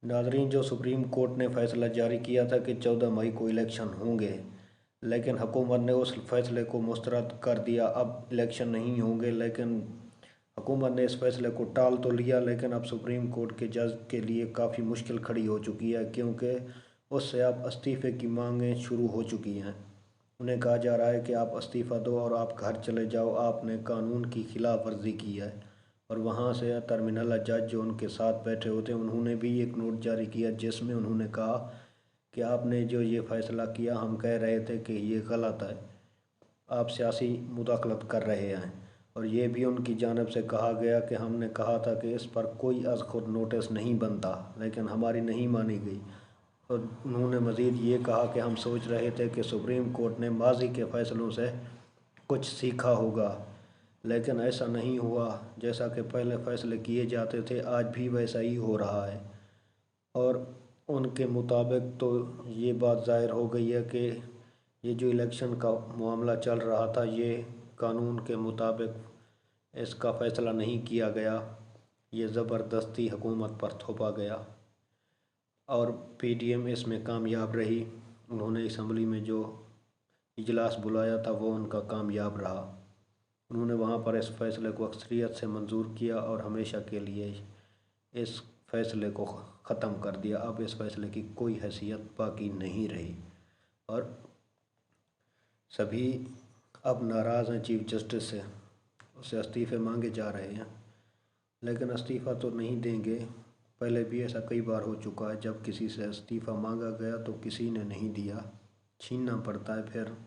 नाजरीन, जो supreme court ने फैसला जारी किया था कि 14 मई को इलेक्शन होंगे, लेकिन हुकूमत ने उस फैसले को मुस्तरद कर दिया। अब इलेक्शन नहीं होंगे, लेकिन हुकूमत ने इस फैसले को टाल तो लिया, लेकिन अब सुप्रीम कोर्ट के जज के लिए काफ़ी मुश्किल खड़ी हो चुकी है, क्योंकि उससे अब इस्तीफ़े की मांगें शुरू हो चुकी हैं। उन्हें कहा जा रहा है कि आप इस्तीफ़ा दो और आप घर चले जाओ, आपने कानून की खिलाफ वर्जी की है। और वहाँ से टर्मिनल जज जो उनके साथ बैठे होते हैं, उन्होंने भी एक नोट जारी किया जिसमें उन्होंने कहा कि आपने जो ये फ़ैसला किया, हम कह रहे थे कि ये गलत है, आप सियासी मुदाखलत कर रहे हैं। और ये भी उनकी जानिब से कहा गया कि हमने कहा था कि इस पर कोई अज़ खुद नोटिस नहीं बनता, लेकिन हमारी नहीं मानी गई। और उन्होंने मज़ीद ये कहा कि हम सोच रहे थे कि सुप्रीम कोर्ट ने माजी के फ़ैसलों से कुछ सीखा होगा, लेकिन ऐसा नहीं हुआ। जैसा कि पहले फ़ैसले किए जाते थे, आज भी वैसा ही हो रहा है। और उनके मुताबिक तो ये बात ज़ाहिर हो गई है कि ये जो इलेक्शन का मामला चल रहा था, ये कानून के मुताबिक इसका फ़ैसला नहीं किया गया, ये ज़बरदस्ती हुकूमत पर थोपा गया। और पीडीएम इसमें कामयाब रही। उन्होंने असम्बली में जो इजलास बुलाया था वो उनका कामयाब रहा। उन्होंने वहाँ पर इस फैसले को अक्सरियत से मंजूर किया और हमेशा के लिए इस फैसले को ख़त्म कर दिया। अब इस फैसले की कोई हैसियत बाकी नहीं रही और सभी अब नाराज़ हैं चीफ जस्टिस से। उससे इस्तीफ़े मांगे जा रहे हैं, लेकिन इस्तीफ़ा तो नहीं देंगे। पहले भी ऐसा कई बार हो चुका है, जब किसी से इस्तीफ़ा मांगा गया तो किसी ने नहीं दिया, छीनना पड़ता है। फिर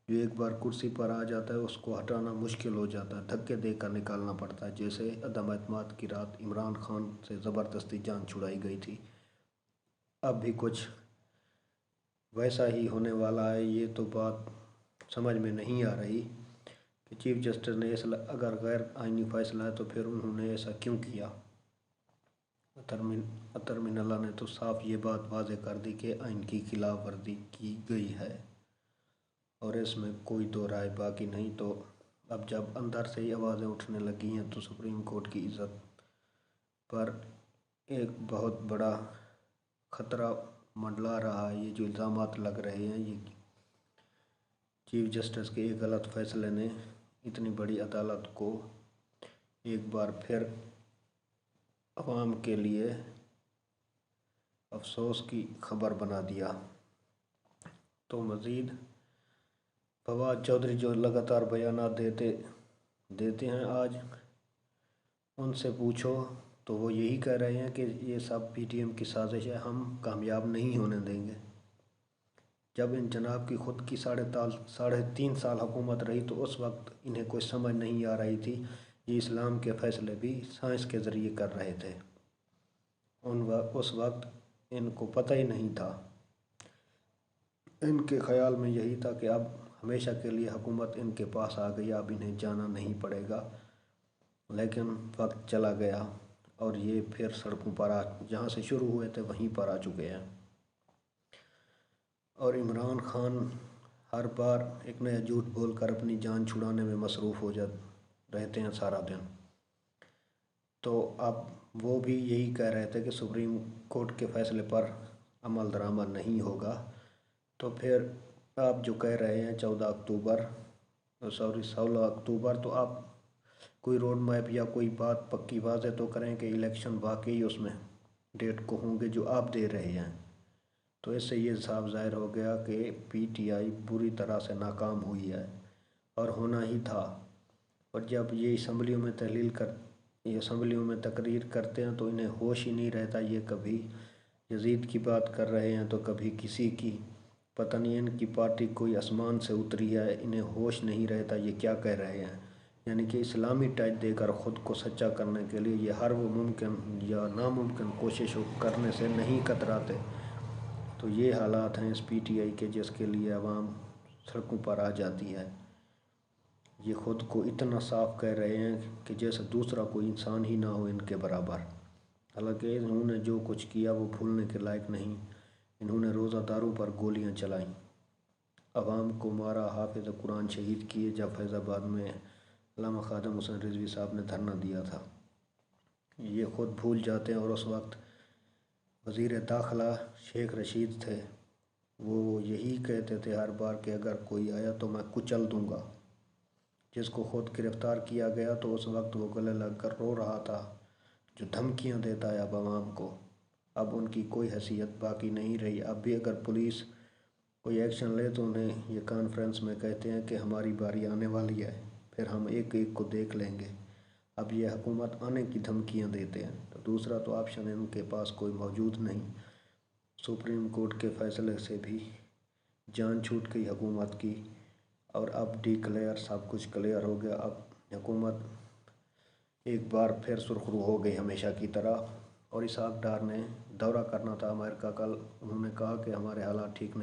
जो एक बार कुर्सी पर आ जाता है उसको हटाना मुश्किल हो जाता है, धक्के देकर निकालना पड़ता है। जैसे अदम एतमाद की रात इमरान खान से ज़बरदस्ती जान छुड़ाई गई थी, अब भी कुछ वैसा ही होने वाला है। ये तो बात समझ में नहीं आ रही कि चीफ जस्टिस ने इस अगर गैर आइनी फ़ैसला है तो फिर उन्होंने ऐसा क्यों किया। अतरमिनल्ला ने तो साफ ये बात वाज़े कर दी कि आइन की खिलाफ वर्जी की गई है और इसमें कोई दो राय बाकी नहीं। तो अब जब अंदर से ही आवाज़ें उठने लगी हैं तो सुप्रीम कोर्ट की इज़्ज़त पर एक बहुत बड़ा ख़तरा मंडला रहा है। ये जो इल्ज़ामात लग रहे हैं, ये चीफ जस्टिस के एक गलत फ़ैसले ने इतनी बड़ी अदालत को एक बार फिर अवाम के लिए अफसोस की खबर बना दिया। तो मज़ीद फवाद चौधरी जो लगातार बयानात देते हैं, आज उनसे पूछो तो वो यही कह रहे हैं कि ये सब पीटीएम की साजिश है, हम कामयाब नहीं होने देंगे। जब इन जनाब की ख़ुद की 3.5 साल हुकूमत रही तो उस वक्त इन्हें कोई समझ नहीं आ रही थी। ये इस्लाम के फ़ैसले भी साइंस के ज़रिए कर रहे थे। उस वक्त इनको पता ही नहीं था। इनके ख़्याल में यही था कि अब हमेशा के लिए हुकूमत इनके पास आ गई, अब इन्हें जाना नहीं पड़ेगा। लेकिन वक्त चला गया और ये फिर सड़कों पर जहाँ से शुरू हुए थे वहीं पर आ चुके हैं। और इमरान खान हर बार एक नया झूठ बोलकर अपनी जान छुड़ाने में मसरूफ़ हो जा रहते हैं सारा दिन। तो अब वो भी यही कह रहे थे कि सुप्रीम कोर्ट के फ़ैसले पर अमल दरामद नहीं होगा। तो फिर आप जो कह रहे हैं 16 अक्टूबर, तो आप कोई रोड मैप या कोई बात पक्की वाज़ेह तो करें कि इलेक्शन वाकई उसमें डेट को होंगे जो आप दे रहे हैं। तो इससे ये साफ ज़ाहिर हो गया कि पीटीआई बुरी तरह से नाकाम हुई है और होना ही था। और जब ये असम्बलियों में तकरीर करते हैं तो इन्हें होश ही नहीं रहता। ये कभी यजीद की बात कर रहे हैं तो कभी किसी की, पता नहीं इनकी पार्टी कोई आसमान से उतरी है, इन्हें होश नहीं रहता ये क्या कह रहे हैं। यानी कि इस्लामी टाइट देकर ख़ुद को सच्चा करने के लिए ये हर वो मुमकिन या नामुमकिन कोशिश करने से नहीं कतराते। तो ये हालात हैं इस पीटीआई के, जिसके लिए आवाम सड़कों पर आ जाती है। ये ख़ुद को इतना साफ कह रहे हैं कि जैसे दूसरा कोई इंसान ही ना हो इनके बराबर। हालांकि इन्होंने जो कुछ किया वो भूलने के लायक नहीं। इन्होंने रोज़ादारों पर गोलियां चलाईं, अवाम को मारा, हाफिज़ कुरान शहीद किए जब फैज़ाबाद में अल्लामा ख़ादम हुसैन रिज़वी साहब ने धरना दिया था। ये ख़ुद भूल जाते हैं और उस वक्त वज़ीर दाखिला शेख रशीद थे, वो यही कहते थे हर बार कि अगर कोई आया तो मैं कुचल दूंगा। जिसको ख़ुद गिरफ़्तार किया गया तो उस वक्त वो गले लग कर रो रहा था, जो धमकियां देता है अब आवाम को। अब उनकी कोई हैसियत बाकी नहीं रही। अब भी अगर पुलिस कोई एक्शन ले तो उन्हें ये कॉन्फ्रेंस में कहते हैं कि हमारी बारी आने वाली है, फिर हम एक एक को देख लेंगे। अब ये हुकूमत आने की धमकियां देते हैं, तो दूसरा तो ऑप्शन इनके पास कोई मौजूद नहीं। सुप्रीम कोर्ट के फैसले से भी जान छूट गई हुकूमत की, और अब डिक्लेयर सब कुछ क्लियर हो गया। अब हुकूमत एक बार फिर सुरखरू हो गई हमेशा की तरह। और इसहाक डार ने दौरा करना था अमेरिका कल, उन्होंने कहा कि हमारे हालात ठीक नहीं।